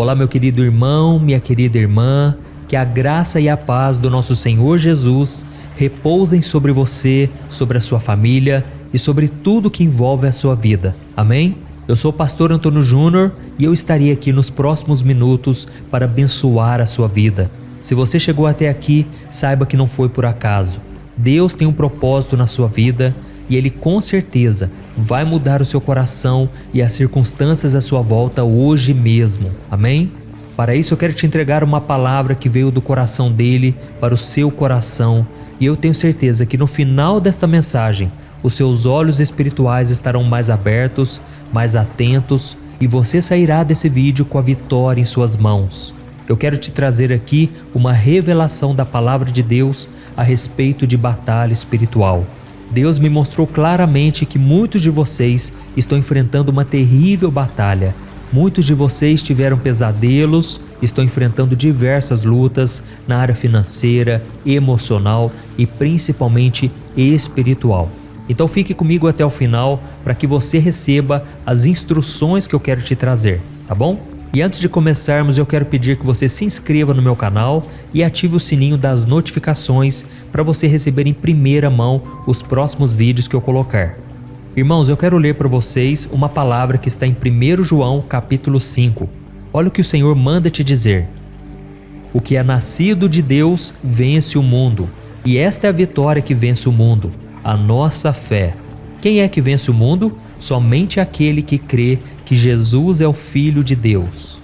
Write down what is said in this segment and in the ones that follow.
Olá, meu querido irmão, minha querida irmã, que a graça e a paz do nosso Senhor Jesus repousem sobre você, sobre a sua família e sobre tudo que envolve a sua vida. Amém? Eu sou o pastor Antônio Júnior e eu estarei aqui nos próximos minutos para abençoar a sua vida. Se você chegou até aqui, saiba que não foi por acaso. Deus tem um propósito na sua vida e Ele com certeza vai mudar o seu coração e as circunstâncias à sua volta hoje mesmo. Amém? Para isso eu quero te entregar uma palavra que veio do coração dele para o seu coração e eu tenho certeza que no final desta mensagem os seus olhos espirituais estarão mais abertos, mais atentos e você sairá desse vídeo com a vitória em suas mãos. Eu quero te trazer aqui uma revelação da palavra de Deus a respeito de batalha espiritual. Deus me mostrou claramente que muitos de vocês estão enfrentando uma terrível batalha. Muitos de vocês tiveram pesadelos, estão enfrentando diversas lutas na área financeira, emocional e principalmente espiritual. Então fique comigo até o final para que você receba as instruções que eu quero te trazer, tá bom? E antes de começarmos, eu quero pedir que você se inscreva no meu canal e ative o sininho das notificações para você receber em primeira mão os próximos vídeos que eu colocar. Irmãos, eu quero ler para vocês uma palavra que está em 1 João capítulo 5. Olha o que o Senhor manda te dizer. O que é nascido de Deus vence o mundo, e esta é a vitória que vence o mundo, a nossa fé. Quem é que vence o mundo? Somente aquele que crê que Jesus é o Filho de Deus.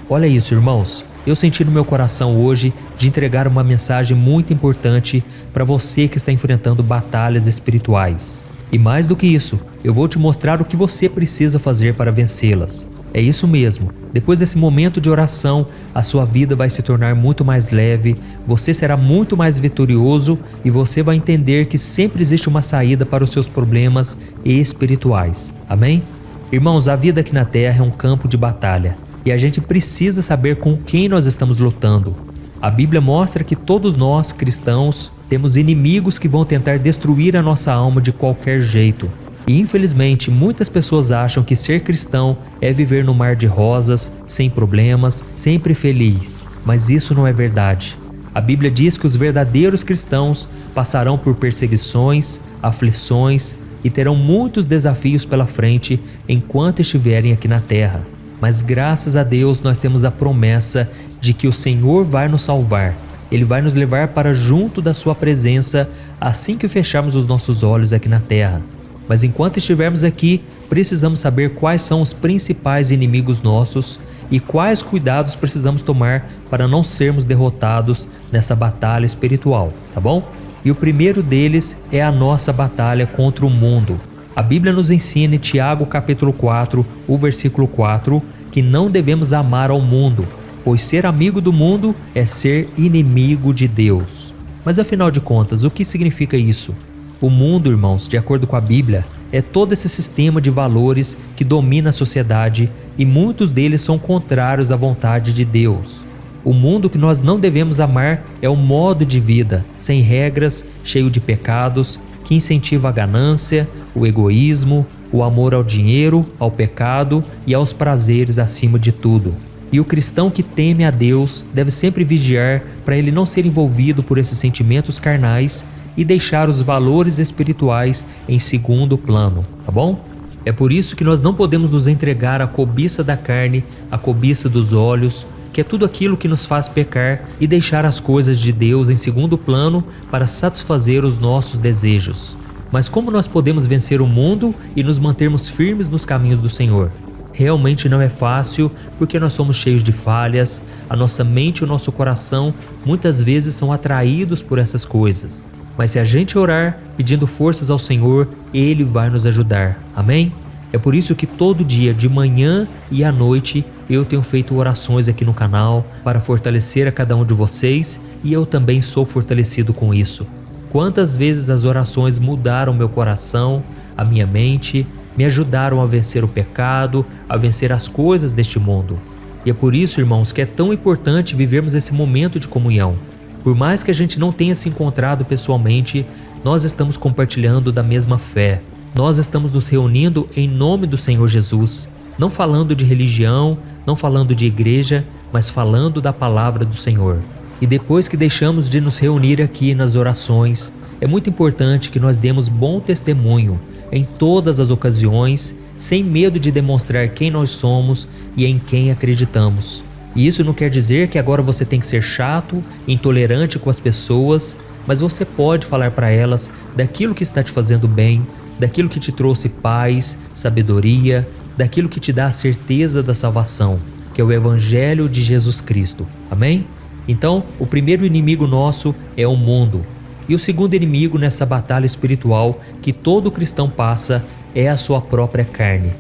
Olha isso, irmãos. Eu senti no meu coração hoje de entregar uma mensagem muito importante para você que está enfrentando batalhas espirituais. E mais do que isso, eu vou te mostrar o que você precisa fazer para vencê-las. É isso mesmo. Depois desse momento de oração, a sua vida vai se tornar muito mais leve, você será muito mais vitorioso e você vai entender que sempre existe uma saída para os seus problemas espirituais. Amém? Irmãos, a vida aqui na Terra é um campo de batalha e a gente precisa saber com quem nós estamos lutando. A Bíblia mostra que todos nós, cristãos, temos inimigos que vão tentar destruir a nossa alma de qualquer jeito. E infelizmente, muitas pessoas acham que ser cristão é viver no mar de rosas, sem problemas, sempre feliz. Mas isso não é verdade. A Bíblia diz que os verdadeiros cristãos passarão por perseguições, aflições e terão muitos desafios pela frente enquanto estiverem aqui na terra. Mas graças a Deus nós temos a promessa de que o Senhor vai nos salvar. Ele vai nos levar para junto da sua presença assim que fecharmos os nossos olhos aqui na terra. Mas enquanto estivermos aqui, precisamos saber quais são os principais inimigos nossos e quais cuidados precisamos tomar para não sermos derrotados nessa batalha espiritual, tá bom? E o primeiro deles é a nossa batalha contra o mundo. A Bíblia nos ensina em Tiago capítulo 4, o versículo 4, que não devemos amar ao mundo, pois ser amigo do mundo é ser inimigo de Deus. Mas afinal de contas, o que significa isso? O mundo, irmãos, de acordo com a Bíblia, é todo esse sistema de valores que domina a sociedade e muitos deles são contrários à vontade de Deus. O mundo que nós não devemos amar é o modo de vida, sem regras, cheio de pecados, que incentiva a ganância, o egoísmo, o amor ao dinheiro, ao pecado e aos prazeres acima de tudo. E o cristão que teme a Deus deve sempre vigiar para ele não ser envolvido por esses sentimentos carnais e deixar os valores espirituais em segundo plano, tá bom? É por isso que nós não podemos nos entregar à cobiça da carne, à cobiça dos olhos, que é tudo aquilo que nos faz pecar, e deixar as coisas de Deus em segundo plano para satisfazer os nossos desejos. Mas como nós podemos vencer o mundo e nos mantermos firmes nos caminhos do Senhor? Realmente não é fácil, porque nós somos cheios de falhas, a nossa mente e o nosso coração muitas vezes são atraídos por essas coisas. Mas se a gente orar, pedindo forças ao Senhor, Ele vai nos ajudar. Amém? É por isso que todo dia, de manhã e à noite, eu tenho feito orações aqui no canal para fortalecer a cada um de vocês e eu também sou fortalecido com isso. Quantas vezes as orações mudaram meu coração, a minha mente, me ajudaram a vencer o pecado, a vencer as coisas deste mundo. E é por isso, irmãos, que é tão importante vivermos esse momento de comunhão. Por mais que a gente não tenha se encontrado pessoalmente, nós estamos compartilhando da mesma fé. Nós estamos nos reunindo em nome do Senhor Jesus. Não falando de religião, não falando de igreja, mas falando da palavra do Senhor. E depois que deixamos de nos reunir aqui nas orações, é muito importante que nós demos bom testemunho em todas as ocasiões, sem medo de demonstrar quem nós somos e em quem acreditamos. E isso não quer dizer que agora você tem que ser chato, intolerante com as pessoas, mas você pode falar para elas daquilo que está te fazendo bem, daquilo que te trouxe paz, sabedoria, daquilo que te dá a certeza da salvação, que é o Evangelho de Jesus Cristo. Amém? Então, o primeiro inimigo nosso é o mundo. E o segundo inimigo nessa batalha espiritual que todo cristão passa é a sua própria carne.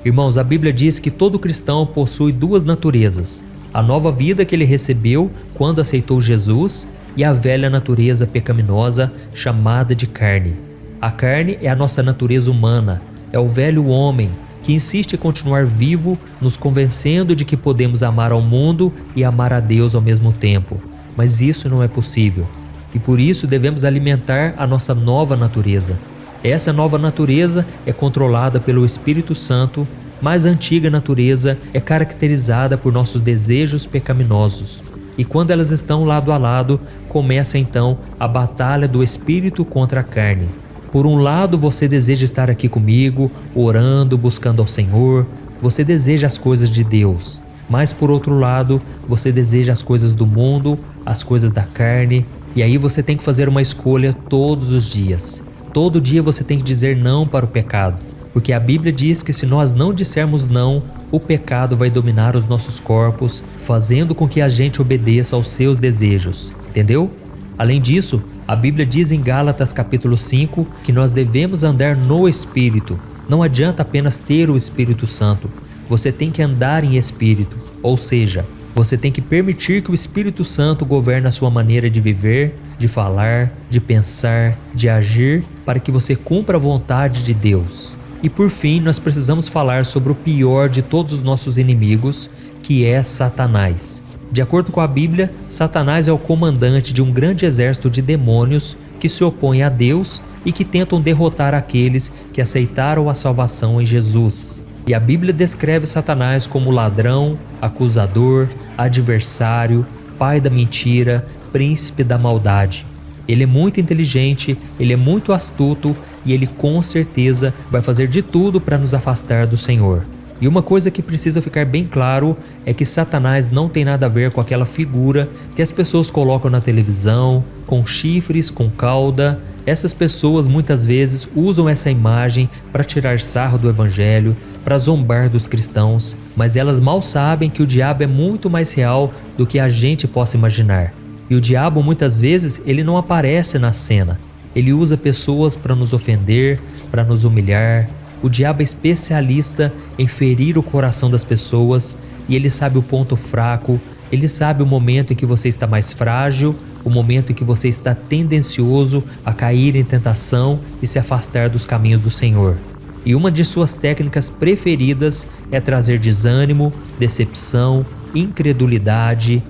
Irmãos, a Bíblia diz que todo cristão possui duas naturezas: a nova vida que ele recebeu quando aceitou Jesus e a velha natureza pecaminosa chamada de carne. A carne é a nossa natureza humana, é o velho homem que insiste em continuar vivo, nos convencendo de que podemos amar ao mundo e amar a Deus ao mesmo tempo. Mas isso não é possível. E por isso devemos alimentar a nossa nova natureza. Essa nova natureza é controlada pelo Espírito Santo, mas a antiga natureza é caracterizada por nossos desejos pecaminosos. E quando elas estão lado a lado, começa então a batalha do Espírito contra a carne. Por um lado, você deseja estar aqui comigo, orando, buscando ao Senhor, você deseja as coisas de Deus. Mas por outro lado, você deseja as coisas do mundo, as coisas da carne, e aí você tem que fazer uma escolha todos os dias. Todo dia você tem que dizer não para o pecado, porque a Bíblia diz que se nós não dissermos não, o pecado vai dominar os nossos corpos, fazendo com que a gente obedeça aos seus desejos. Entendeu? Além disso, a Bíblia diz em Gálatas capítulo 5 que nós devemos andar no Espírito. Não adianta apenas ter o Espírito Santo. Você tem que andar em Espírito, ou seja, você tem que permitir que o Espírito Santo governe a sua maneira de viver, de falar, de pensar, de agir, para que você cumpra a vontade de Deus. E por fim, nós precisamos falar sobre o pior de todos os nossos inimigos, que é Satanás. De acordo com a Bíblia, Satanás é o comandante de um grande exército de demônios que se opõem a Deus e que tentam derrotar aqueles que aceitaram a salvação em Jesus. E a Bíblia descreve Satanás como ladrão, acusador, adversário, pai da mentira, príncipe da maldade. Ele é muito inteligente, ele é muito astuto e ele com certeza vai fazer de tudo para nos afastar do Senhor. E uma coisa que precisa ficar bem claro é que Satanás não tem nada a ver com aquela figura que as pessoas colocam na televisão, com chifres, com cauda. Essas pessoas muitas vezes usam essa imagem para tirar sarro do Evangelho, para zombar dos cristãos, mas elas mal sabem que o diabo é muito mais real do que a gente possa imaginar. E o diabo muitas vezes ele não aparece na cena. Ele usa pessoas para nos ofender, para nos humilhar. O diabo é especialista em ferir o coração das pessoas e ele sabe o ponto fraco, ele sabe o momento em que você está mais frágil, o momento em que você está tendencioso a cair em tentação e se afastar dos caminhos do Senhor. E uma de suas técnicas preferidas é trazer desânimo, decepção, incredulidade,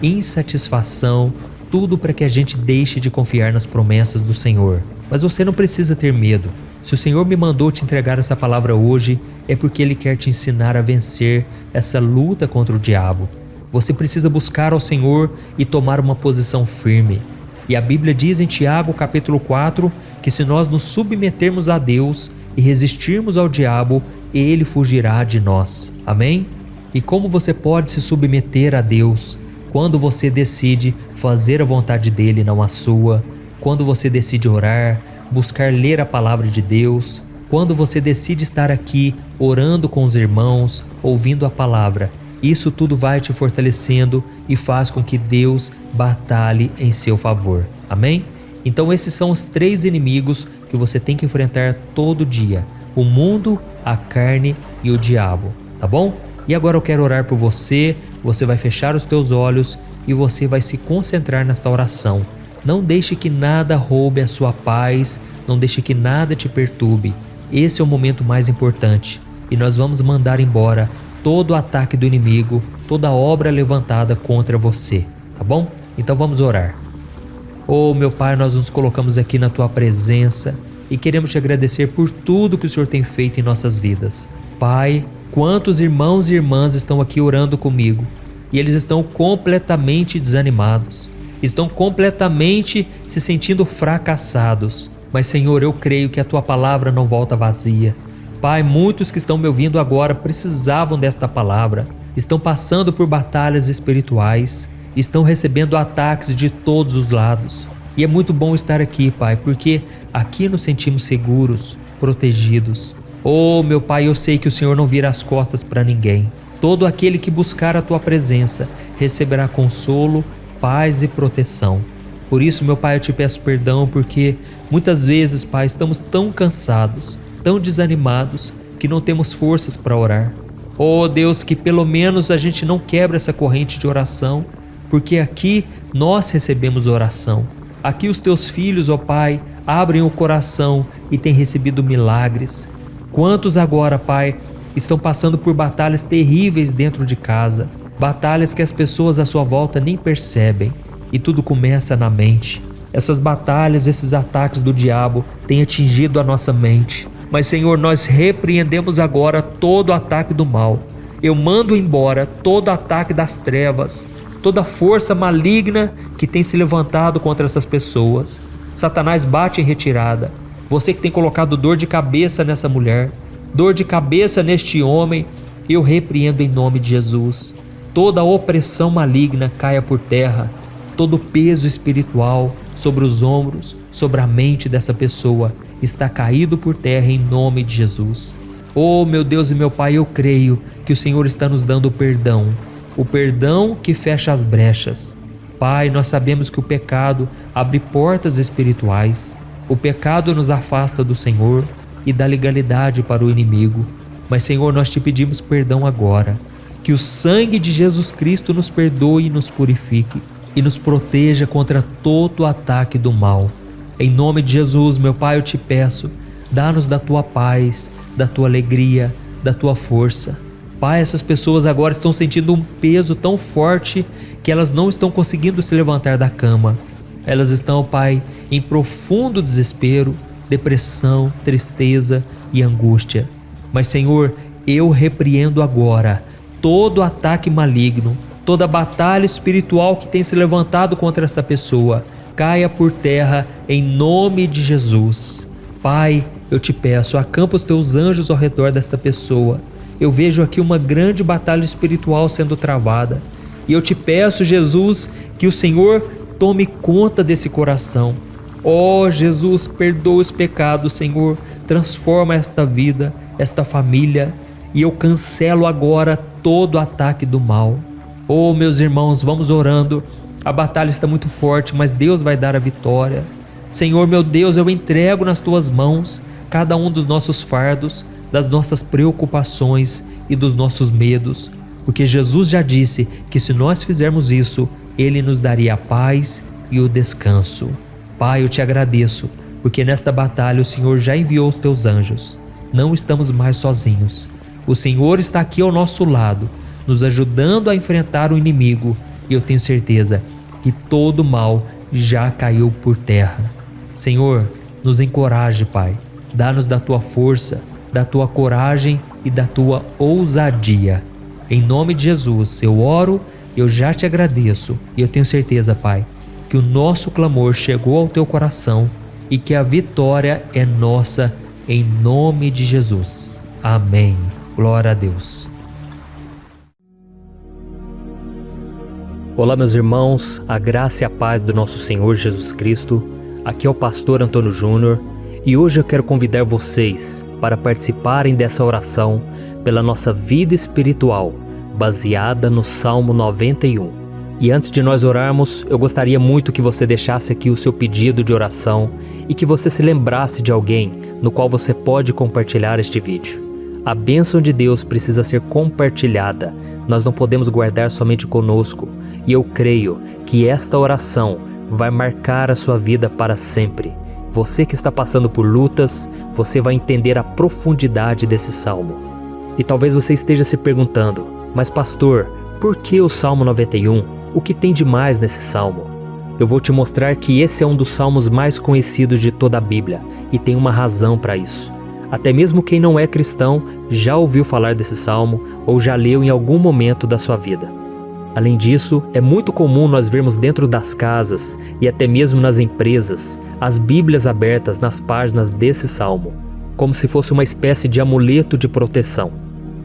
insatisfação, tudo para que a gente deixe de confiar nas promessas do Senhor. Mas você não precisa ter medo. Se o Senhor me mandou te entregar essa palavra hoje, é porque Ele quer te ensinar a vencer essa luta contra o diabo. Você precisa buscar ao Senhor e tomar uma posição firme. E a Bíblia diz em Tiago capítulo 4 que se nós nos submetermos a Deus e resistirmos ao diabo, ele fugirá de nós. Amém? E como você pode se submeter a Deus? Quando você decide fazer a vontade dele, não a sua. Quando você decide orar, buscar ler a palavra de Deus, quando você decide estar aqui orando com os irmãos, ouvindo a palavra, isso tudo vai te fortalecendo e faz com que Deus batalhe em seu favor. Amém? Então esses são os 3 inimigos que você tem que enfrentar todo dia: o mundo, a carne e o diabo, tá bom? E agora eu quero orar por você, você vai fechar os teus olhos e você vai se concentrar nesta oração. Não deixe que nada roube a sua paz, não deixe que nada te perturbe. Esse é o momento mais importante e nós vamos mandar embora todo o ataque do inimigo, toda obra levantada contra você, tá bom? Então vamos orar. Oh, meu Pai, nós nos colocamos aqui na Tua presença e queremos Te agradecer por tudo que o Senhor tem feito em nossas vidas. Pai, Quantos irmãos e irmãs estão aqui orando comigo e eles estão completamente desanimados, estão completamente se sentindo fracassados. Mas, Senhor, eu creio que a Tua palavra não volta vazia. Pai, muitos que estão me ouvindo agora precisavam desta palavra, estão passando por batalhas espirituais, estão recebendo ataques de todos os lados. E é muito bom estar aqui, Pai, porque aqui nos sentimos seguros, protegidos. Oh, meu Pai, eu sei que o Senhor não vira as costas para ninguém. Todo aquele que buscar a Tua presença receberá consolo, paz e proteção. Por isso, meu Pai, eu te peço perdão, porque muitas vezes, Pai, estamos tão cansados, tão desanimados, que não temos forças para orar. Oh, Deus, que pelo menos a gente não quebra essa corrente de oração, porque aqui nós recebemos oração. Aqui os Teus filhos, ó Pai, abrem o coração e têm recebido milagres. Quantos agora, Pai, estão passando por batalhas terríveis dentro de casa, batalhas que as pessoas à sua volta nem percebem, e tudo começa na mente. Essas batalhas, esses ataques do diabo têm atingido a nossa mente. Mas, Senhor, nós repreendemos agora todo ataque do mal. Eu mando embora todo ataque das trevas, toda força maligna que tem se levantado contra essas pessoas. Satanás bate em retirada. Você que tem colocado dor de cabeça nessa mulher, dor de cabeça neste homem, eu repreendo em nome de Jesus. Toda opressão maligna caia por terra, todo peso espiritual sobre os ombros, sobre a mente dessa pessoa, está caído por terra em nome de Jesus. Oh, meu Deus e meu Pai, eu creio que o Senhor está nos dando o perdão que fecha as brechas. Pai, nós sabemos que o pecado abre portas espirituais. O pecado nos afasta do Senhor e dá legalidade para o inimigo. Mas, Senhor, nós te pedimos perdão agora. Que o sangue de Jesus Cristo nos perdoe e nos purifique e nos proteja contra todo ataque do mal. Em nome de Jesus, meu Pai, eu te peço, dá-nos da Tua paz, da Tua alegria, da Tua força. Pai, essas pessoas agora estão sentindo um peso tão forte que elas não estão conseguindo se levantar da cama. Elas estão, Pai, em profundo desespero, depressão, tristeza e angústia. Mas, Senhor, eu repreendo agora todo ataque maligno, toda batalha espiritual que tem se levantado contra esta pessoa. Caia por terra em nome de Jesus. Pai, eu te peço, acampa os Teus anjos ao redor desta pessoa. Eu vejo aqui uma grande batalha espiritual sendo travada. E eu te peço, Jesus, que o Senhor tome conta desse coração. Oh, Jesus, perdoa os pecados, Senhor. Transforma esta vida, esta família. E eu cancelo agora todo ataque do mal. Oh, meus irmãos, vamos orando. A batalha está muito forte, mas Deus vai dar a vitória. Senhor, meu Deus, eu entrego nas Tuas mãos cada um dos nossos fardos, das nossas preocupações e dos nossos medos, porque Jesus já disse que se nós fizermos isso, Ele nos daria a paz e o descanso. Pai, eu te agradeço, porque nesta batalha o Senhor já enviou os Teus anjos. Não estamos mais sozinhos. O Senhor está aqui ao nosso lado, nos ajudando a enfrentar o inimigo, e eu tenho certeza que todo mal já caiu por terra. Senhor, nos encoraje, Pai. Dá-nos da Tua força, da Tua coragem e da Tua ousadia. Em nome de Jesus, eu oro, eu já te agradeço e eu tenho certeza, Pai, que o nosso clamor chegou ao Teu coração e que a vitória é nossa em nome de Jesus. Amém. Glória a Deus. Olá, meus irmãos, a graça e a paz do nosso Senhor Jesus Cristo. Aqui é o pastor Antônio Júnior e hoje eu quero convidar vocês para participarem dessa oração pela nossa vida espiritual, baseada no Salmo 91. E antes de nós orarmos, eu gostaria muito que você deixasse aqui o seu pedido de oração e que você se lembrasse de alguém no qual você pode compartilhar este vídeo. A bênção de Deus precisa ser compartilhada, nós não podemos guardar somente conosco, e eu creio que esta oração vai marcar a sua vida para sempre. Você que está passando por lutas, você vai entender a profundidade desse salmo. E talvez você esteja se perguntando, mas pastor, por que o Salmo 91? O que tem de mais nesse salmo? Eu vou te mostrar que esse é um dos salmos mais conhecidos de toda a Bíblia, e tem uma razão para isso. Até mesmo quem não é cristão já ouviu falar desse salmo ou já leu em algum momento da sua vida. Além disso, é muito comum nós vermos dentro das casas e até mesmo nas empresas as Bíblias abertas nas páginas desse salmo, como se fosse uma espécie de amuleto de proteção.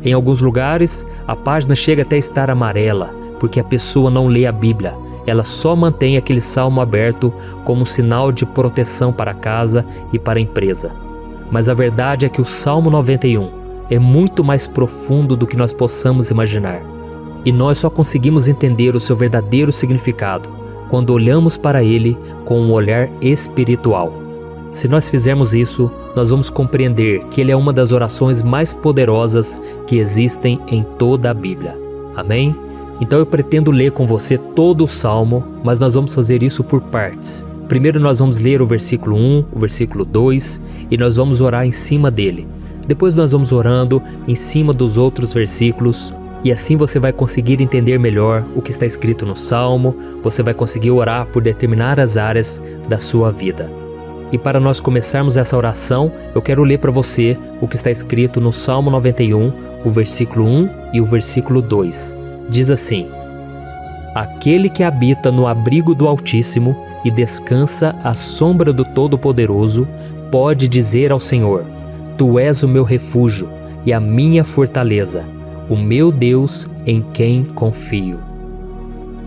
Em alguns lugares, a página chega até a estar amarela, porque a pessoa não lê a Bíblia, ela só mantém aquele salmo aberto como sinal de proteção para a casa e para a empresa. Mas a verdade é que o Salmo 91 é muito mais profundo do que nós possamos imaginar. E nós só conseguimos entender o seu verdadeiro significado quando olhamos para ele com um olhar espiritual. Se nós fizermos isso, nós vamos compreender que ele é uma das orações mais poderosas que existem em toda a Bíblia. Amém? Então eu pretendo ler com você todo o Salmo, mas nós vamos fazer isso por partes. Primeiro nós vamos ler o versículo 1, o versículo 2 e nós vamos orar em cima dele. Depois nós vamos orando em cima dos outros versículos e assim você vai conseguir entender melhor o que está escrito no Salmo, você vai conseguir orar por determinadas áreas da sua vida. E para nós começarmos essa oração, eu quero ler para você o que está escrito no Salmo 91, o versículo 1 e o versículo 2. Diz assim: Aquele que habita no abrigo do Altíssimo e descansa à sombra do Todo-Poderoso, pode dizer ao Senhor: Tu és o meu refúgio e a minha fortaleza, o meu Deus em quem confio.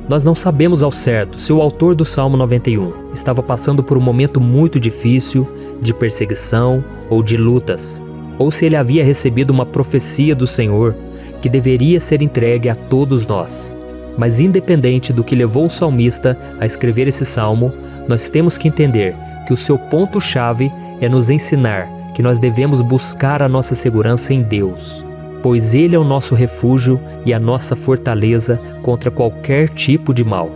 Nós não sabemos ao certo se o autor do Salmo 91 estava passando por um momento muito difícil, de perseguição ou de lutas, ou se ele havia recebido uma profecia do Senhor que deveria ser entregue a todos nós. Mas independente do que levou o salmista a escrever esse salmo, nós temos que entender que o seu ponto-chave é nos ensinar que nós devemos buscar a nossa segurança em Deus, pois Ele é o nosso refúgio e a nossa fortaleza contra qualquer tipo de mal.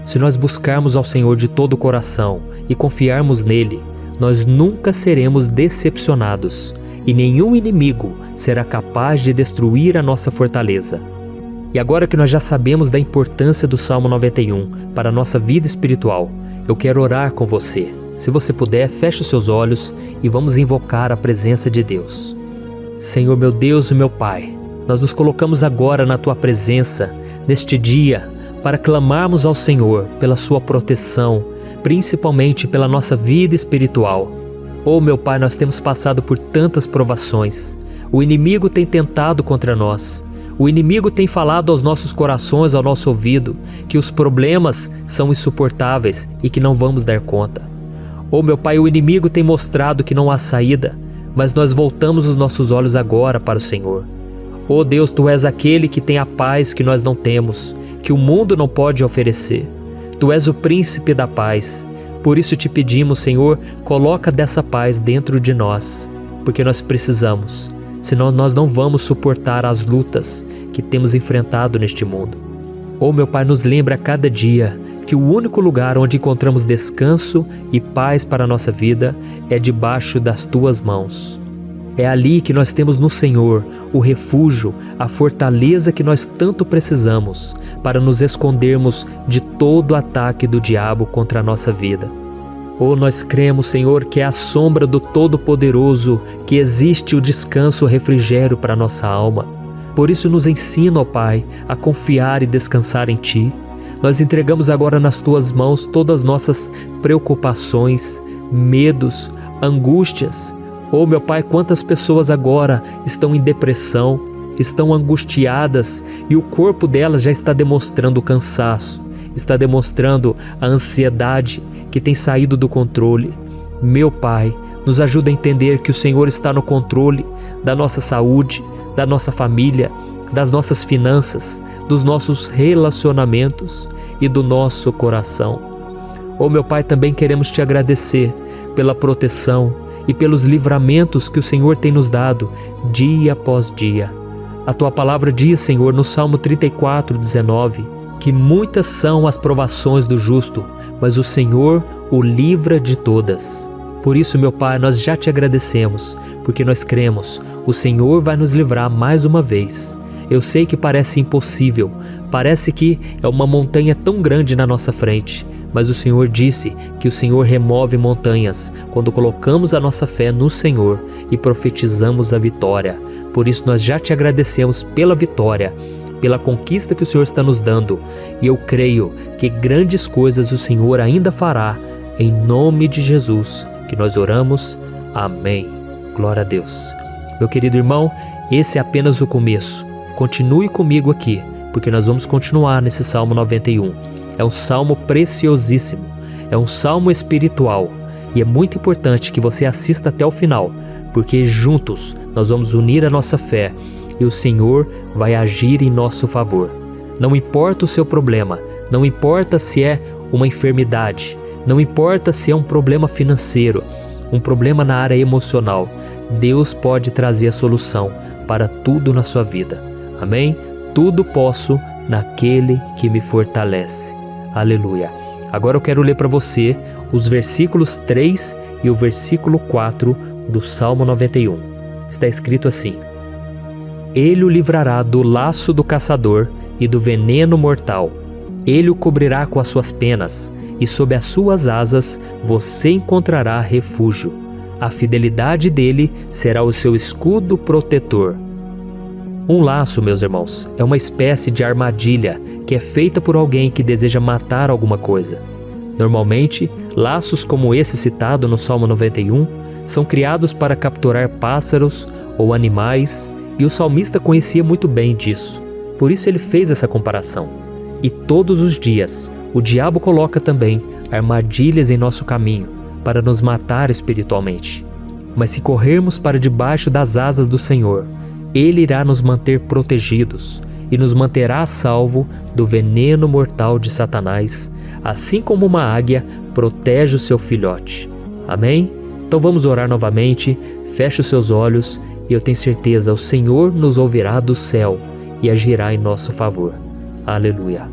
Se nós buscarmos ao Senhor de todo o coração e confiarmos nele, nós nunca seremos decepcionados e nenhum inimigo será capaz de destruir a nossa fortaleza. E agora que nós já sabemos da importância do Salmo 91 para a nossa vida espiritual, eu quero orar com você. Se você puder, feche os seus olhos e vamos invocar a presença de Deus. Senhor meu Deus e meu Pai, nós nos colocamos agora na Tua presença, neste dia, para clamarmos ao Senhor pela Sua proteção, principalmente pela nossa vida espiritual. Oh meu Pai, nós temos passado por tantas provações. O inimigo tem tentado contra nós. O inimigo tem falado aos nossos corações, ao nosso ouvido, que os problemas são insuportáveis e que não vamos dar conta. Oh meu Pai, o inimigo tem mostrado que não há saída, mas nós voltamos os nossos olhos agora para o Senhor. Oh Deus, Tu és aquele que tem a paz que nós não temos, que o mundo não pode oferecer. Tu és o príncipe da paz. Por isso te pedimos, Senhor, coloca dessa paz dentro de nós, porque nós precisamos, senão nós não vamos suportar as lutas que temos enfrentado neste mundo. Oh meu Pai, nos lembra a cada dia que o único lugar onde encontramos descanso e paz para a nossa vida é debaixo das Tuas mãos. É ali que nós temos no Senhor o refúgio, a fortaleza que nós tanto precisamos para nos escondermos de todo ataque do diabo contra a nossa vida. Oh, nós cremos, Senhor, que é à sombra do Todo-Poderoso que existe o descanso, o refrigério para a nossa alma. Por isso nos ensina, ó Pai, a confiar e descansar em Ti. Nós entregamos agora nas Tuas mãos todas as nossas preocupações, medos, angústias. Oh meu Pai, quantas pessoas agora estão em depressão, estão angustiadas e o corpo delas já está demonstrando o cansaço, está demonstrando a ansiedade que tem saído do controle. Meu Pai, nos ajuda a entender que o Senhor está no controle da nossa saúde, da nossa família, das nossas finanças, dos nossos relacionamentos e do nosso coração. Oh meu Pai, também queremos Te agradecer pela proteção e pelos livramentos que o Senhor tem nos dado dia após dia. A Tua palavra diz, Senhor, no Salmo 34:19, que muitas são as provações do justo, mas o Senhor o livra de todas. Por isso, meu Pai, nós já Te agradecemos, porque nós cremos, o Senhor vai nos livrar mais uma vez. Eu sei que parece impossível, parece que é uma montanha tão grande na nossa frente, mas o Senhor disse que o Senhor remove montanhas quando colocamos a nossa fé no Senhor e profetizamos a vitória. Por isso nós já te agradecemos pela vitória, pela conquista que o Senhor está nos dando, e eu creio que grandes coisas o Senhor ainda fará, em nome de Jesus, que nós oramos. Amém. Glória a Deus. Meu querido irmão, esse é apenas o começo. Continue comigo aqui, porque nós vamos continuar nesse Salmo 91. É um salmo preciosíssimo, é um salmo espiritual, e é muito importante que você assista até o final, porque juntos nós vamos unir a nossa fé e o Senhor vai agir em nosso favor. Não importa o seu problema, não importa se é uma enfermidade, não importa se é um problema financeiro, um problema na área emocional, Deus pode trazer a solução para tudo na sua vida. Amém? Tudo posso naquele que me fortalece. Aleluia. Agora eu quero ler para você os versículos 3 e o versículo 4 do Salmo 91. Está escrito assim: Ele o livrará do laço do caçador e do veneno mortal. Ele o cobrirá com as suas penas, e sob as suas asas você encontrará refúgio. A fidelidade dele será o seu escudo protetor. Um laço, meus irmãos, é uma espécie de armadilha que é feita por alguém que deseja matar alguma coisa. Normalmente, laços como esse citado no Salmo 91 são criados para capturar pássaros ou animais, e o salmista conhecia muito bem disso. Por isso ele fez essa comparação. E todos os dias, o diabo coloca também armadilhas em nosso caminho para nos matar espiritualmente. Mas se corrermos para debaixo das asas do Senhor, Ele irá nos manter protegidos e nos manterá a salvo do veneno mortal de Satanás, assim como uma águia protege o seu filhote. Amém? Então vamos orar novamente, feche os seus olhos e eu tenho certeza, o Senhor nos ouvirá do céu e agirá em nosso favor. Aleluia.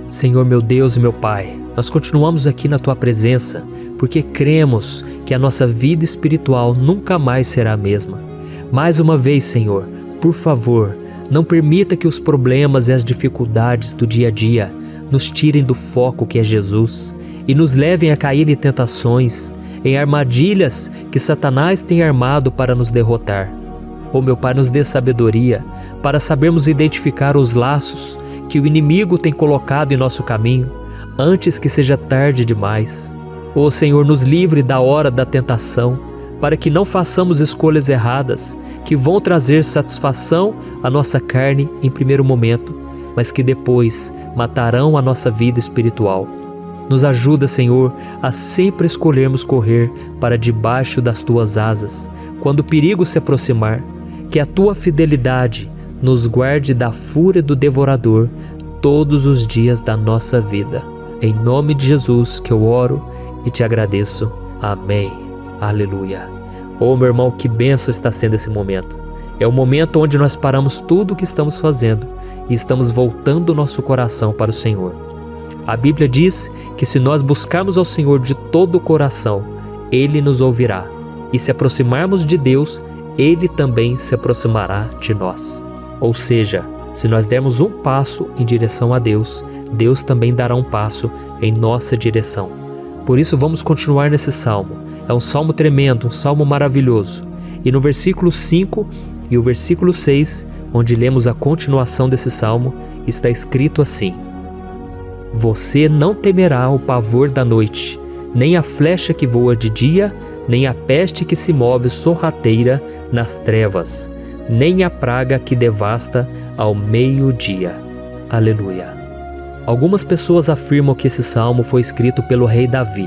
Senhor, meu Deus e meu Pai, nós continuamos aqui na Tua presença, porque cremos que a nossa vida espiritual nunca mais será a mesma. Mais uma vez, Senhor, por favor, não permita que os problemas e as dificuldades do dia a dia nos tirem do foco que é Jesus e nos levem a cair em tentações, em armadilhas que Satanás tem armado para nos derrotar. Oh, meu Pai, nos dê sabedoria para sabermos identificar os laços que o inimigo tem colocado em nosso caminho antes que seja tarde demais. Oh, Senhor, nos livre da hora da tentação, para que não façamos escolhas erradas que vão trazer satisfação à nossa carne em primeiro momento, mas que depois matarão a nossa vida espiritual. Nos ajuda, Senhor, a sempre escolhermos correr para debaixo das Tuas asas, quando o perigo se aproximar, que a Tua fidelidade nos guarde da fúria do devorador todos os dias da nossa vida. Em nome de Jesus que eu oro e te agradeço. Amém. Aleluia. Oh, meu irmão, que bênção está sendo esse momento. É o momento onde nós paramos tudo o que estamos fazendo e estamos voltando o nosso coração para o Senhor. A Bíblia diz que se nós buscarmos ao Senhor de todo o coração, Ele nos ouvirá. E se aproximarmos de Deus, Ele também se aproximará de nós. Ou seja, se nós dermos um passo em direção a Deus, Deus também dará um passo em nossa direção. Por isso vamos continuar nesse salmo. É um salmo tremendo, um salmo maravilhoso. E no versículo 5 e o versículo 6, onde lemos a continuação desse salmo, está escrito assim: Você não temerá o pavor da noite, nem a flecha que voa de dia, nem a peste que se move sorrateira nas trevas, nem a praga que devasta ao meio-dia. Aleluia. Algumas pessoas afirmam que esse salmo foi escrito pelo rei Davi,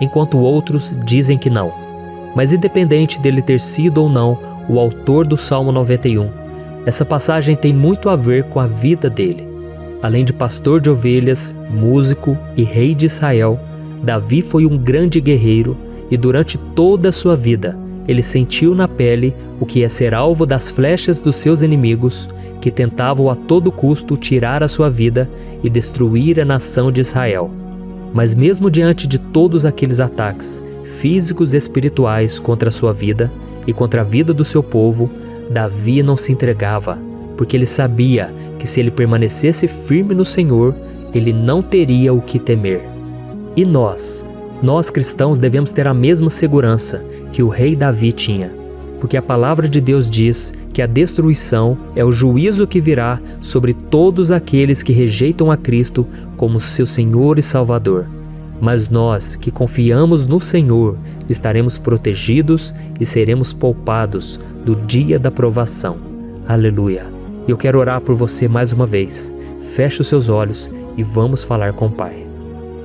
enquanto outros dizem que não. Mas independente dele ter sido ou não o autor do Salmo 91, essa passagem tem muito a ver com a vida dele. Além de pastor de ovelhas, músico e rei de Israel, Davi foi um grande guerreiro e durante toda a sua vida ele sentiu na pele o que é ser alvo das flechas dos seus inimigos que tentavam a todo custo tirar a sua vida e destruir a nação de Israel. Mas mesmo diante de todos aqueles ataques físicos e espirituais contra a sua vida e contra a vida do seu povo, Davi não se entregava, porque ele sabia que se ele permanecesse firme no Senhor, ele não teria o que temer. E nós cristãos devemos ter a mesma segurança que o rei Davi tinha, porque a palavra de Deus diz que a destruição é o juízo que virá sobre todos aqueles que rejeitam a Cristo como seu Senhor e Salvador. Mas nós que confiamos no Senhor estaremos protegidos e seremos poupados do dia da provação. Aleluia! Eu quero orar por você mais uma vez. Feche os seus olhos e vamos falar com o Pai.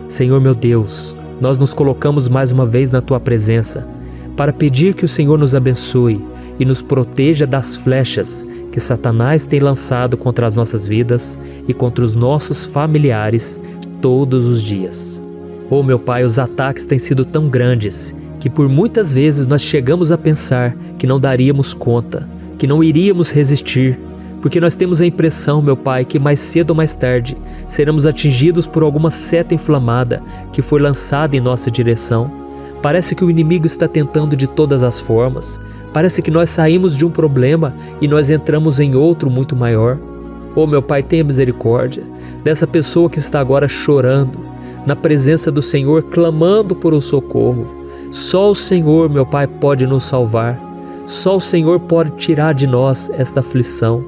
Senhor meu Deus, nós nos colocamos mais uma vez na Tua presença para pedir que o Senhor nos abençoe e nos proteja das flechas que Satanás tem lançado contra as nossas vidas e contra os nossos familiares todos os dias. Oh meu Pai, os ataques têm sido tão grandes que por muitas vezes nós chegamos a pensar que não daríamos conta, que não iríamos resistir, porque nós temos a impressão, meu Pai, que mais cedo ou mais tarde seremos atingidos por alguma seta inflamada que foi lançada em nossa direção. Parece que o inimigo está tentando de todas as formas. Parece que nós saímos de um problema e nós entramos em outro muito maior. Oh meu Pai, tenha misericórdia dessa pessoa que está agora chorando, na presença do Senhor, clamando por um socorro. Só o Senhor, meu Pai, pode nos salvar. Só o Senhor pode tirar de nós esta aflição.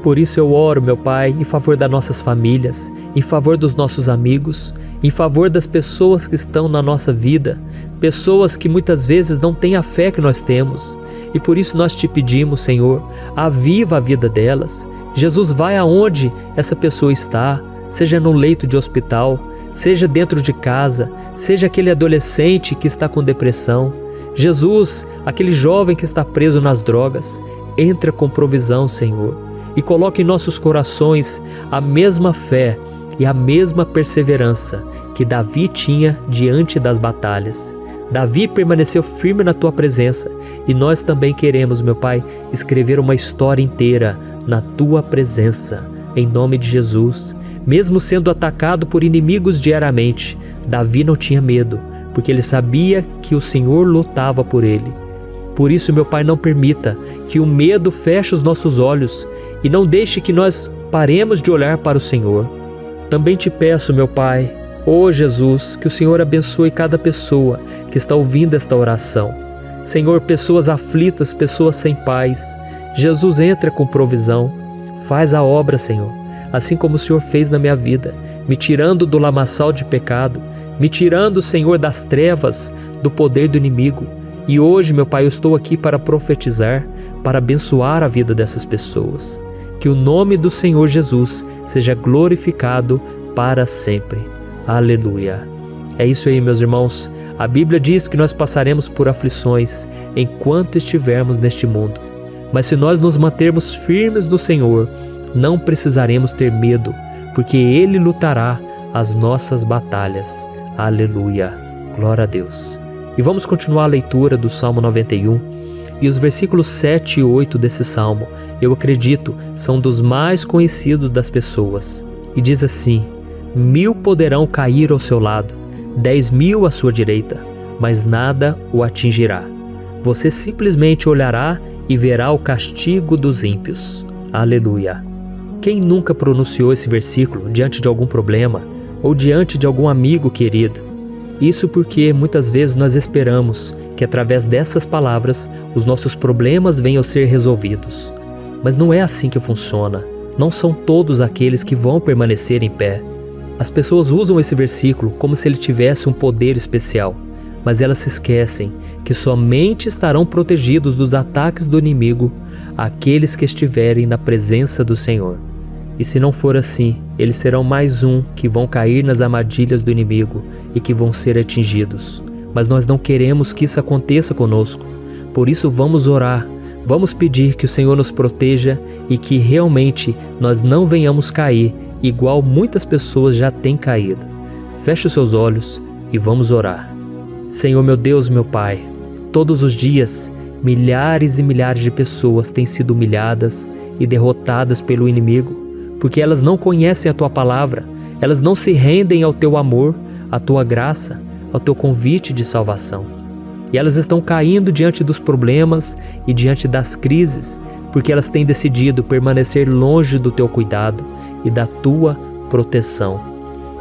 Por isso eu oro, meu Pai, em favor das nossas famílias, em favor dos nossos amigos, em favor das pessoas que estão na nossa vida, pessoas que muitas vezes não têm a fé que nós temos. E por isso nós te pedimos, Senhor, aviva a vida delas. Jesus, vai aonde essa pessoa está, seja no leito de hospital, seja dentro de casa, seja aquele adolescente que está com depressão. Jesus, aquele jovem que está preso nas drogas, entra com provisão, Senhor, e coloca em nossos corações a mesma fé e a mesma perseverança que Davi tinha diante das batalhas. Davi permaneceu firme na Tua presença e nós também queremos, meu Pai, escrever uma história inteira na Tua presença, em nome de Jesus. Mesmo sendo atacado por inimigos diariamente, Davi não tinha medo, porque ele sabia que o Senhor lutava por ele. Por isso, meu Pai, não permita que o medo feche os nossos olhos e não deixe que nós paremos de olhar para o Senhor. Também te peço, meu Pai, ó Jesus, que o Senhor abençoe cada pessoa que está ouvindo esta oração. Senhor, pessoas aflitas, pessoas sem paz. Jesus, entra com provisão. Faz a obra, Senhor, assim como o Senhor fez na minha vida, me tirando do lamaçal de pecado, me tirando, Senhor, das trevas, do poder do inimigo. E hoje, meu Pai, eu estou aqui para profetizar, para abençoar a vida dessas pessoas. Que o nome do Senhor Jesus seja glorificado para sempre. Aleluia. É isso aí, meus irmãos. A Bíblia diz que nós passaremos por aflições enquanto estivermos neste mundo. Mas se nós nos mantermos firmes no Senhor, não precisaremos ter medo, porque Ele lutará as nossas batalhas. Aleluia. Glória a Deus. E vamos continuar a leitura do Salmo 91. E os versículos 7 e 8 desse Salmo, eu acredito, são dos mais conhecidos das pessoas. E diz assim: 1000 poderão cair ao seu lado, 10.000 à sua direita, mas nada o atingirá. Você simplesmente olhará e verá o castigo dos ímpios. Aleluia. Quem nunca pronunciou esse versículo diante de algum problema ou diante de algum amigo querido? Isso porque muitas vezes nós esperamos que através dessas palavras os nossos problemas venham a ser resolvidos. Mas não é assim que funciona. Não são todos aqueles que vão permanecer em pé. As pessoas usam esse versículo como se ele tivesse um poder especial, mas elas se esquecem que somente estarão protegidos dos ataques do inimigo aqueles que estiverem na presença do Senhor. E se não for assim, eles serão mais um que vão cair nas armadilhas do inimigo e que vão ser atingidos. Mas nós não queremos que isso aconteça conosco. Por isso vamos orar, vamos pedir que o Senhor nos proteja e que realmente nós não venhamos cair igual muitas pessoas já têm caído. Feche os seus olhos e vamos orar. Senhor meu Deus, meu Pai, todos os dias milhares e milhares de pessoas têm sido humilhadas e derrotadas pelo inimigo, porque elas não conhecem a Tua palavra, elas não se rendem ao Teu amor, à Tua graça, ao Teu convite de salvação. E elas estão caindo diante dos problemas e diante das crises, porque elas têm decidido permanecer longe do Teu cuidado e da Tua proteção.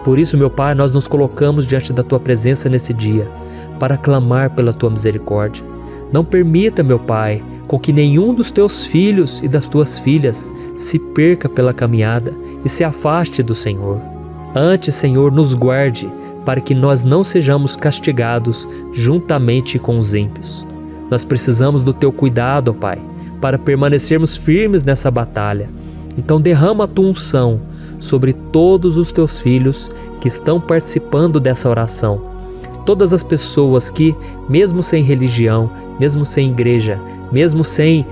Por isso, meu Pai, nós nos colocamos diante da Tua presença nesse dia, para clamar pela Tua misericórdia. Não permita, meu Pai, com que nenhum dos Teus filhos e das Tuas filhas se perca pela caminhada e se afaste do Senhor. Antes, Senhor, nos guarde, para que nós não sejamos castigados juntamente com os ímpios. Nós precisamos do Teu cuidado, ó Pai, para permanecermos firmes nessa batalha. Então derrama a Tua unção sobre todos os Teus filhos que estão participando dessa oração. Todas as pessoas que, mesmo sem religião, mesmo sem igreja, mesmo sem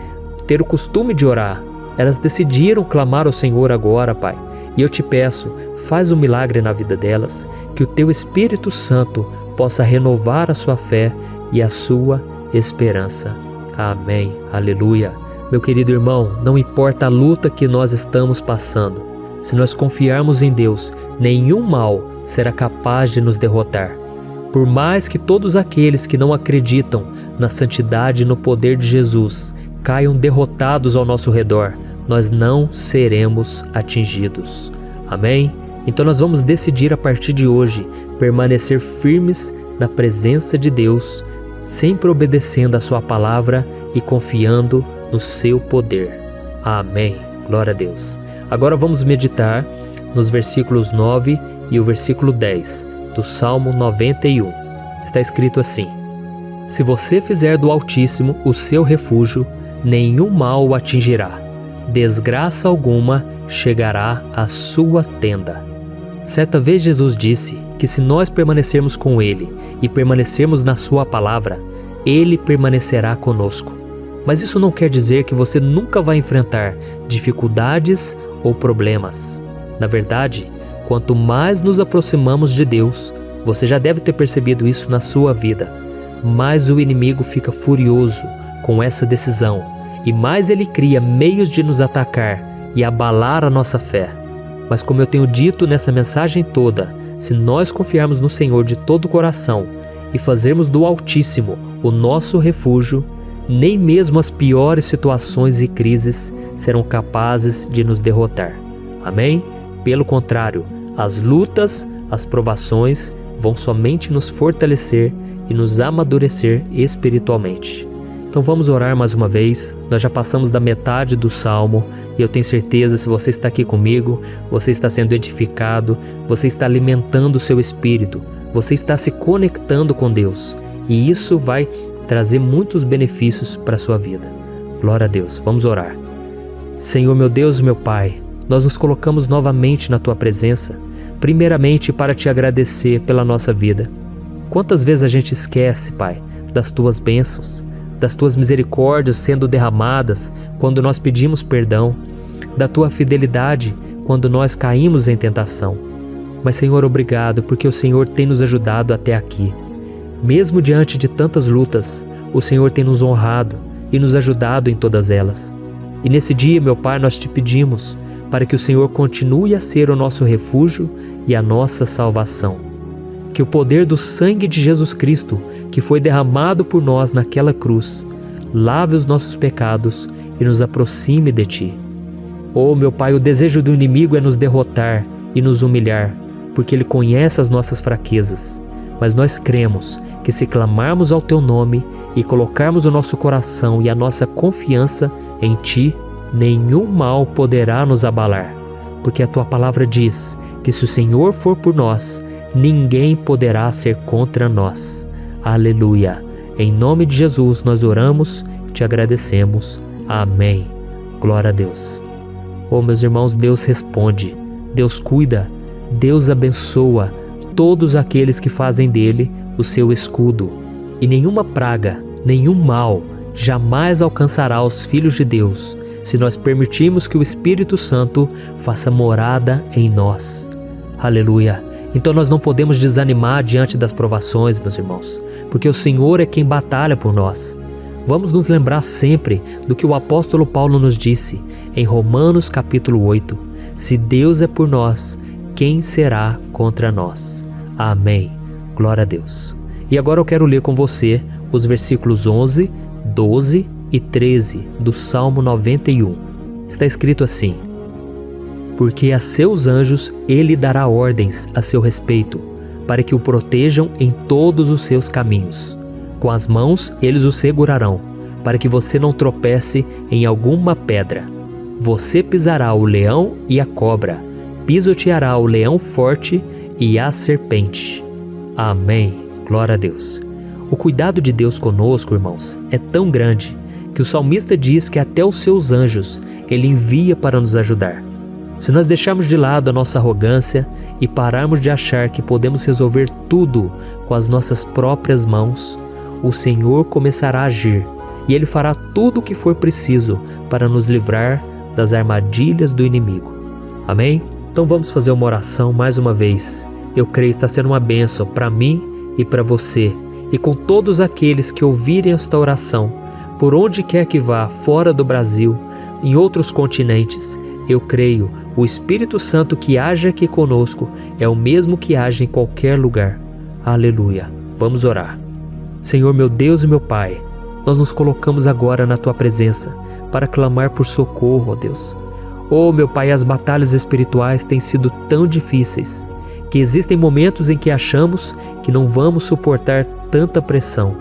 ter o costume de orar, elas decidiram clamar ao Senhor agora, Pai. E eu te peço, faz um milagre na vida delas, que o Teu Espírito Santo possa renovar a sua fé e a sua esperança. Amém. Aleluia. Meu querido irmão, não importa a luta que nós estamos passando, se nós confiarmos em Deus, nenhum mal será capaz de nos derrotar. Por mais que todos aqueles que não acreditam na santidade e no poder de Jesus caiam derrotados ao nosso redor, nós não seremos atingidos. Amém? Então nós vamos decidir a partir de hoje permanecer firmes na presença de Deus, sempre obedecendo a Sua palavra e confiando no Seu poder. Amém. Glória a Deus. Agora vamos meditar nos versículos 9 e o versículo 10 do Salmo 91. Está escrito assim: Se você fizer do Altíssimo o seu refúgio, nenhum mal o atingirá. Desgraça alguma chegará à sua tenda. Certa vez Jesus disse que se nós permanecermos com Ele e permanecermos na Sua palavra, Ele permanecerá conosco. Mas isso não quer dizer que você nunca vai enfrentar dificuldades ou problemas. Na verdade, quanto mais nos aproximamos de Deus, você já deve ter percebido isso na sua vida, mais o inimigo fica furioso com essa decisão e mais ele cria meios de nos atacar e abalar a nossa fé. Mas como eu tenho dito nessa mensagem toda, se nós confiarmos no Senhor de todo o coração e fazermos do Altíssimo o nosso refúgio, nem mesmo as piores situações e crises serão capazes de nos derrotar. Amém? Pelo contrário, as lutas, as provações vão somente nos fortalecer e nos amadurecer espiritualmente. Então vamos orar mais uma vez. Nós já passamos da metade do Salmo e eu tenho certeza, se você está aqui comigo, você está sendo edificado, você está alimentando o seu espírito, você está se conectando com Deus e isso vai trazer muitos benefícios para a sua vida. Glória a Deus. Vamos orar. Senhor, meu Deus e meu Pai, nós nos colocamos novamente na Tua presença, primeiramente para Te agradecer pela nossa vida. Quantas vezes a gente esquece, Pai, das Tuas bênçãos, das Tuas misericórdias sendo derramadas quando nós pedimos perdão, da Tua fidelidade quando nós caímos em tentação. Mas, Senhor, obrigado, porque o Senhor tem nos ajudado até aqui. Mesmo diante de tantas lutas, o Senhor tem nos honrado e nos ajudado em todas elas. E nesse dia, meu Pai, nós Te pedimos para que o Senhor continue a ser o nosso refúgio e a nossa salvação. Que o poder do sangue de Jesus Cristo, que foi derramado por nós naquela cruz, lave os nossos pecados e nos aproxime de Ti. Oh, meu Pai, o desejo do inimigo é nos derrotar e nos humilhar, porque ele conhece as nossas fraquezas. Mas nós cremos que se clamarmos ao Teu nome e colocarmos o nosso coração e a nossa confiança em Ti, nenhum mal poderá nos abalar, porque a Tua palavra diz que se o Senhor for por nós, ninguém poderá ser contra nós. Aleluia! Em nome de Jesus nós oramos e Te agradecemos. Amém. Glória a Deus. Oh, meus irmãos, Deus responde, Deus cuida, Deus abençoa todos aqueles que fazem dele o seu escudo. E nenhuma praga, nenhum mal jamais alcançará os filhos de Deus, se nós permitirmos que o Espírito Santo faça morada em nós. Aleluia! Então nós não podemos desanimar diante das provações, meus irmãos, porque o Senhor é quem batalha por nós. Vamos nos lembrar sempre do que o apóstolo Paulo nos disse em Romanos capítulo 8. Se Deus é por nós, quem será contra nós? Amém. Glória a Deus. E agora eu quero ler com você os versículos 11, 12 e 13 do Salmo 91. Está escrito assim: porque a seus anjos ele dará ordens a seu respeito, para que o protejam em todos os seus caminhos. Com as mãos eles o segurarão, para que você não tropece em alguma pedra. Você pisará o leão e a cobra, pisoteará o leão forte e a serpente. Amém. Glória a Deus. O cuidado de Deus conosco, irmãos, é tão grande que o salmista diz que até os seus anjos ele envia para nos ajudar. Se nós deixarmos de lado a nossa arrogância e pararmos de achar que podemos resolver tudo com as nossas próprias mãos, o Senhor começará a agir e Ele fará tudo o que for preciso para nos livrar das armadilhas do inimigo. Amém? Então vamos fazer uma oração mais uma vez. Eu creio que está sendo uma bênção para mim e para você, e com todos aqueles que ouvirem esta oração, por onde quer que vá, fora do Brasil, em outros continentes. Eu creio, o Espírito Santo que age aqui conosco é o mesmo que age em qualquer lugar. Aleluia. Vamos orar. Senhor, meu Deus e meu Pai, nós nos colocamos agora na Tua presença para clamar por socorro, ó Deus. Oh, meu Pai, as batalhas espirituais têm sido tão difíceis que existem momentos em que achamos que não vamos suportar tanta pressão.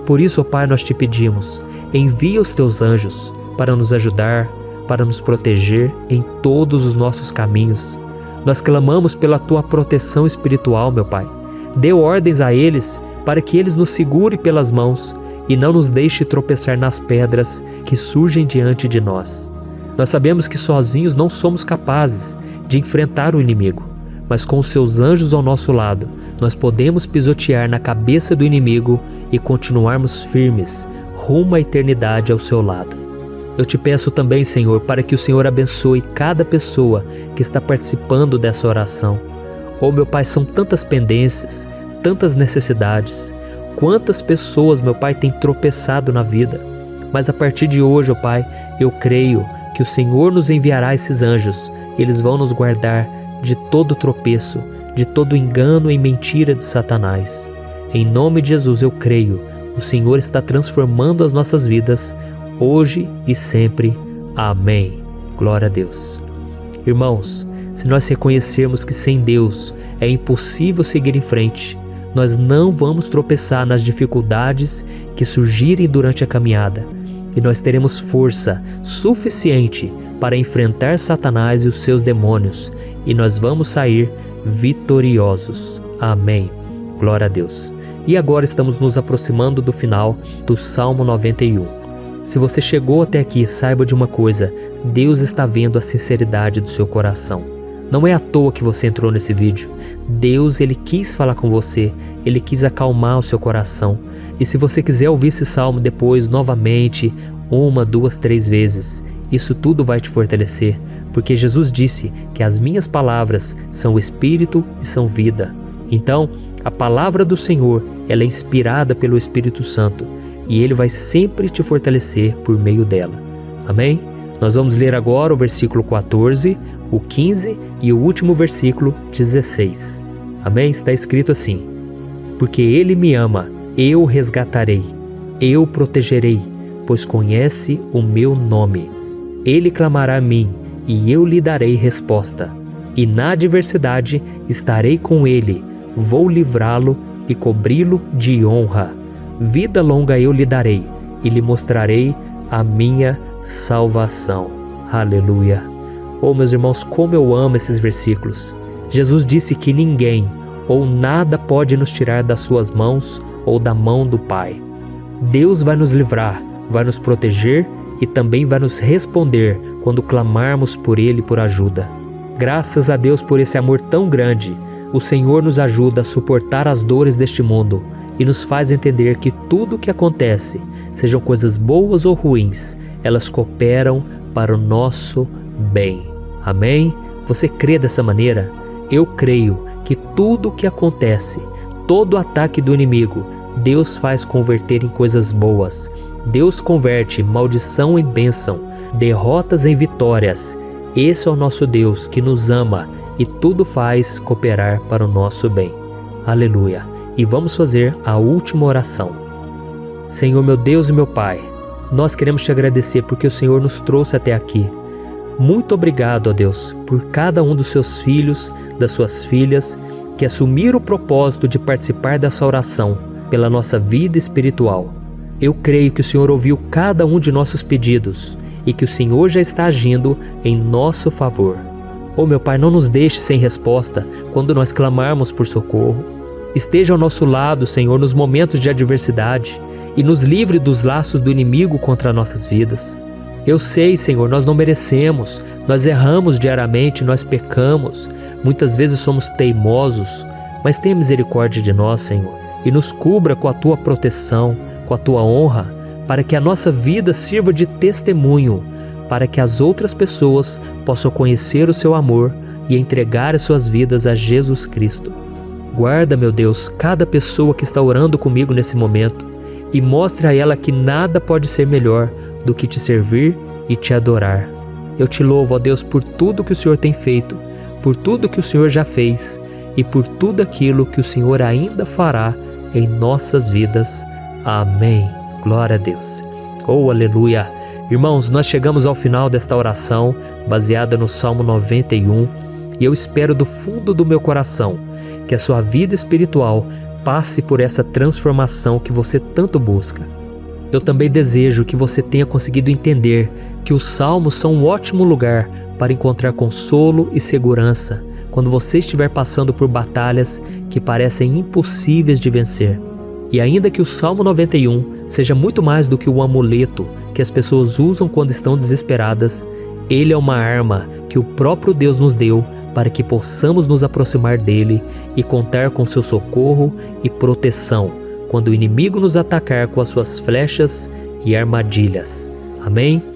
Por isso, ó Pai, nós te pedimos, envia os Teus anjos para nos ajudar, para nos proteger em todos os nossos caminhos. Nós clamamos pela Tua proteção espiritual, meu Pai. Dê ordens a eles para que eles nos segurem pelas mãos e não nos deixe tropeçar nas pedras que surgem diante de nós. Nós sabemos que sozinhos não somos capazes de enfrentar o inimigo, mas com os Seus anjos ao nosso lado, nós podemos pisotear na cabeça do inimigo e continuarmos firmes rumo à eternidade ao Seu lado. Eu te peço também, Senhor, para que o Senhor abençoe cada pessoa que está participando dessa oração. Oh, meu Pai, são tantas pendências, tantas necessidades. Quantas pessoas, meu Pai, têm tropeçado na vida. Mas a partir de hoje, oh Pai, eu creio que o Senhor nos enviará esses anjos. Eles vão nos guardar de todo tropeço, de todo engano e mentira de Satanás. Em nome de Jesus eu creio, o Senhor está transformando as nossas vidas, hoje e sempre. Amém. Glória a Deus. Irmãos, se nós reconhecermos que sem Deus é impossível seguir em frente, nós não vamos tropeçar nas dificuldades que surgirem durante a caminhada, e nós teremos força suficiente para enfrentar Satanás e os seus demônios, e nós vamos sair vitoriosos. Amém. Glória a Deus. E agora estamos nos aproximando do final do Salmo 91. Se você chegou até aqui, saiba de uma coisa: Deus está vendo a sinceridade do seu coração. Não é à toa que você entrou nesse vídeo. Deus, Ele quis falar com você, Ele quis acalmar o seu coração. E se você quiser ouvir esse salmo depois, novamente, 1, 2, 3 vezes, isso tudo vai te fortalecer, porque Jesus disse que as minhas palavras são espírito e são vida. Então, a palavra do Senhor, ela é inspirada pelo Espírito Santo, e Ele vai sempre te fortalecer por meio dela. Amém? Nós vamos ler agora o versículo 14, o 15 e o último versículo 16. Amém? Está escrito assim: porque Ele me ama, eu o resgatarei, eu o protegerei, pois conhece o meu nome. Ele clamará a mim, e eu lhe darei resposta. E na adversidade estarei com ele, vou livrá-lo e cobri-lo de honra. Vida longa eu lhe darei, e lhe mostrarei a minha salvação. Aleluia. Oh, meus irmãos, como eu amo esses versículos. Jesus disse que ninguém ou nada pode nos tirar das suas mãos ou da mão do Pai. Deus vai nos livrar, vai nos proteger e também vai nos responder quando clamarmos por Ele por ajuda. Graças a Deus por esse amor tão grande, o Senhor nos ajuda a suportar as dores deste mundo e nos faz entender que tudo o que acontece, sejam coisas boas ou ruins, elas cooperam para o nosso bem. Amém? Você crê dessa maneira? Eu creio que tudo o que acontece, todo ataque do inimigo, Deus faz converter em coisas boas. Deus converte maldição em bênção, derrotas em vitórias. Esse é o nosso Deus que nos ama e tudo faz cooperar para o nosso bem. Aleluia! E vamos fazer a última oração. Senhor, meu Deus e meu Pai, nós queremos te agradecer porque o Senhor nos trouxe até aqui. Muito obrigado, ó Deus, por cada um dos seus filhos, das suas filhas, que assumiram o propósito de participar dessa oração pela nossa vida espiritual. Eu creio que o Senhor ouviu cada um de nossos pedidos e que o Senhor já está agindo em nosso favor. Oh, meu Pai, não nos deixe sem resposta quando nós clamarmos por socorro. Esteja ao nosso lado, Senhor, nos momentos de adversidade e nos livre dos laços do inimigo contra nossas vidas. Eu sei, Senhor, nós não merecemos, nós erramos diariamente, nós pecamos, muitas vezes somos teimosos, mas tenha misericórdia de nós, Senhor, e nos cubra com a Tua proteção, com a Tua honra, para que a nossa vida sirva de testemunho, para que as outras pessoas possam conhecer o Seu amor e entregar as suas vidas a Jesus Cristo. Guarda, meu Deus, cada pessoa que está orando comigo nesse momento e mostre a ela que nada pode ser melhor do que te servir e te adorar. Eu te louvo, ó Deus, por tudo que o Senhor tem feito, por tudo que o Senhor já fez e por tudo aquilo que o Senhor ainda fará em nossas vidas. Amém. Glória a Deus. Oh, aleluia. Irmãos, nós chegamos ao final desta oração baseada no Salmo 91 e eu espero do fundo do meu coração que a sua vida espiritual passe por essa transformação que você tanto busca. Eu também desejo que você tenha conseguido entender que os salmos são um ótimo lugar para encontrar consolo e segurança quando você estiver passando por batalhas que parecem impossíveis de vencer. E ainda que o Salmo 91 seja muito mais do que um amuleto que as pessoas usam quando estão desesperadas, ele é uma arma que o próprio Deus nos deu para que possamos nos aproximar dele e contar com seu socorro e proteção quando o inimigo nos atacar com as suas flechas e armadilhas. Amém?